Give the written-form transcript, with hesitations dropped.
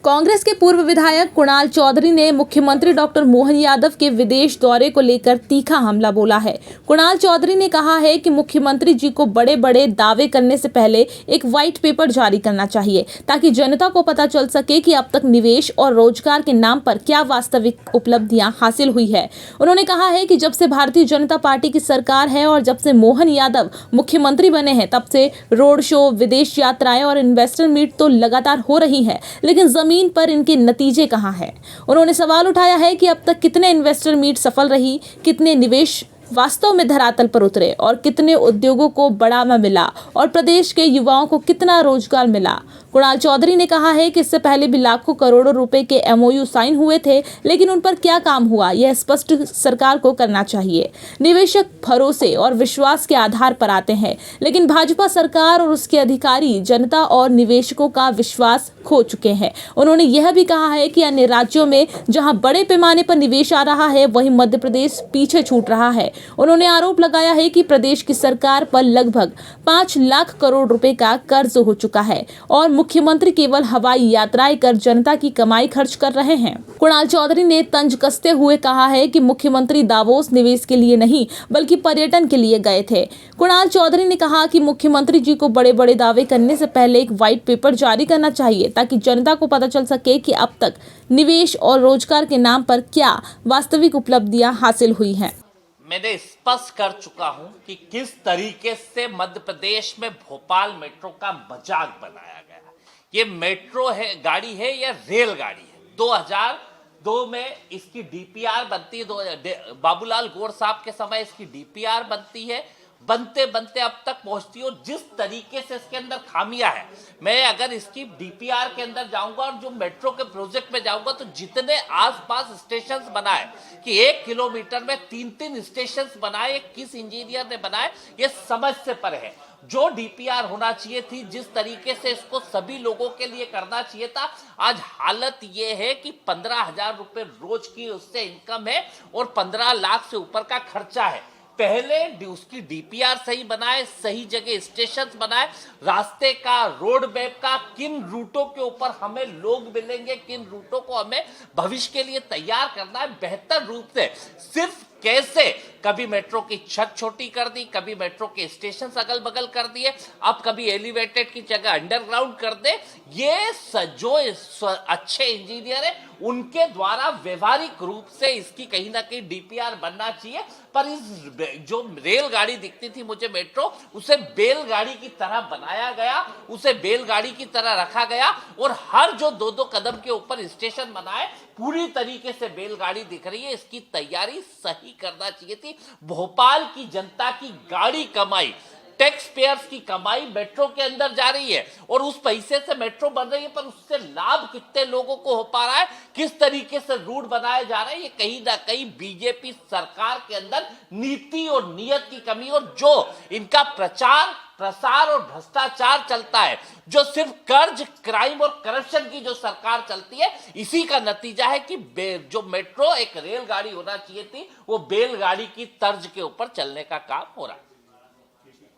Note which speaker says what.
Speaker 1: कांग्रेस के पूर्व विधायक कुणाल चौधरी ने मुख्यमंत्री डॉक्टर मोहन यादव के विदेश दौरे को लेकर तीखा हमला बोला है। कुणाल चौधरी ने कहा है कि मुख्यमंत्री जी को बड़े बड़े दावे करने से पहले एक व्हाइट पेपर जारी करना चाहिए ताकि जनता को पता चल सके कि अब तक निवेश और रोजगार के नाम पर क्या वास्तविक उपलब्धियां हासिल हुई है। उन्होंने कहा है कि जब से भारतीय जनता पार्टी की सरकार है और जब से मोहन यादव मुख्यमंत्री बने हैं तब से रोड शो, विदेश यात्राएं और इन्वेस्टर मीट तो लगातार हो रही है, लेकिन जमीन पर इनके नतीजे कहां हैं। उन्होंने सवाल उठाया है कि अब तक कितने इन्वेस्टर मीट सफल रही, कितने निवेश वास्तव में धरातल पर उतरे और कितने उद्योगों को बढ़ावा मिला और प्रदेश के युवाओं को कितना रोजगार मिला। कुणाल चौधरी ने कहा है कि इससे पहले भी लाखों करोड़ों रुपए के एमओयू साइन हुए थे, लेकिन उन पर क्या काम हुआ यह स्पष्ट सरकार को करना चाहिए। निवेशक भरोसे और विश्वास के आधार पर आते हैं, लेकिन भाजपा सरकार और उसके अधिकारी जनता और निवेशकों का विश्वास खो चुके हैं। उन्होंने यह भी कहा है कि अन्य राज्यों में जहां बड़े पैमाने पर निवेश आ रहा है, वहीं मध्य प्रदेश पीछे छूट रहा है। उन्होंने आरोप लगाया है कि प्रदेश की सरकार पर लगभग 5 लाख करोड़ रुपए का कर्ज हो चुका है और मुख्यमंत्री केवल हवाई यात्राएं कर जनता की कमाई खर्च कर रहे हैं। कुणाल चौधरी ने तंज कसते हुए कहा है कि मुख्यमंत्री दावोस निवेश के लिए नहीं बल्कि पर्यटन के लिए गए थे। कुणाल चौधरी ने कहा कि मुख्यमंत्री जी को बड़े बड़े दावे करने से पहले एक व्हाइट पेपर जारी करना चाहिए ताकि जनता को पता चल सके कि अब तक निवेश और रोजगार के नाम पर क्या वास्तविक उपलब्धियां हासिल हुई हैं।
Speaker 2: मैंने स्पष्ट कर चुका हूं कि किस तरीके से मध्य प्रदेश में भोपाल मेट्रो का मजाक बनाया गया। ये मेट्रो है, गाड़ी है या रेल गाड़ी है। 2002 में इसकी डीपीआर बनती है, बाबूलाल गौर साहब के समय इसकी डीपीआर बनती है, बनते बनते अब तक पहुंचती हो। जिस तरीके से इसके अंदर खामियां है, मैं अगर इसकी डीपीआर के अंदर जाऊंगा और जो मेट्रो के प्रोजेक्ट में जाऊंगा तो जितने आसपास स्टेशंस बनाए कि 1 किलोमीटर में 3-3 स्टेशंस बनाए, किस इंजीनियर ने बनाए ये समझ से परे है। जो डीपीआर होना चाहिए थी, जिस तरीके से इसको सभी लोगों के लिए करना चाहिए था, आज हालत ये है कि 15,000 रुपए रोज की उससे इनकम है और 15 लाख से ऊपर का खर्चा है। पहले उसकी डीपीआर सही बनाए, सही जगह स्टेशन बनाए, रास्ते का, रोड मैप का, किन रूटों के ऊपर हमें लोग मिलेंगे, किन रूटों को हमें भविष्य के लिए तैयार करना है बेहतर रूप से। सिर्फ कैसे कभी मेट्रो की छत छोटी कर दी, कभी मेट्रो के स्टेशन अगल बगल कर दिए, अब कभी एलिवेटेड की जगह अंडरग्राउंड कर दे। ये जो अच्छे इंजीनियर है उनके द्वारा व्यवहारिक रूप से इसकी कहीं ना कहीं डीपीआर बनना चाहिए। पर इस जो रेलगाड़ी दिखती थी मुझे मेट्रो, उसे बैलगाड़ी की तरह बनाया गया, उसे बैलगाड़ी की तरह रखा गया और हर जो 2-2 कदम के ऊपर स्टेशन बनाए पूरी तरीके से बैलगाड़ी दिख रही है। इसकी तैयारी सही करना चाहिए थी। भोपाल की जनता की गाड़ी कमाई, टैक्स पेयर्स की कमाई मेट्रो के अंदर जा रही है और उस पैसे से मेट्रो बन रही है, पर उससे लाभ कितने लोगों को हो पा रहा है, किस तरीके से रूट बनाए जा रहे हैं, ये कहीं ना कहीं बीजेपी सरकार के अंदर नीति और नियत की कमी और जो इनका प्रचार प्रसार और भ्रष्टाचार चलता है, जो सिर्फ कर्ज, क्राइम और करप्शन की जो सरकार चलती है, इसी का नतीजा है कि जो मेट्रो एक रेलगाड़ी होना चाहिए थी वो बैलगाड़ी की तर्ज के ऊपर चलने का काम हो रहा है।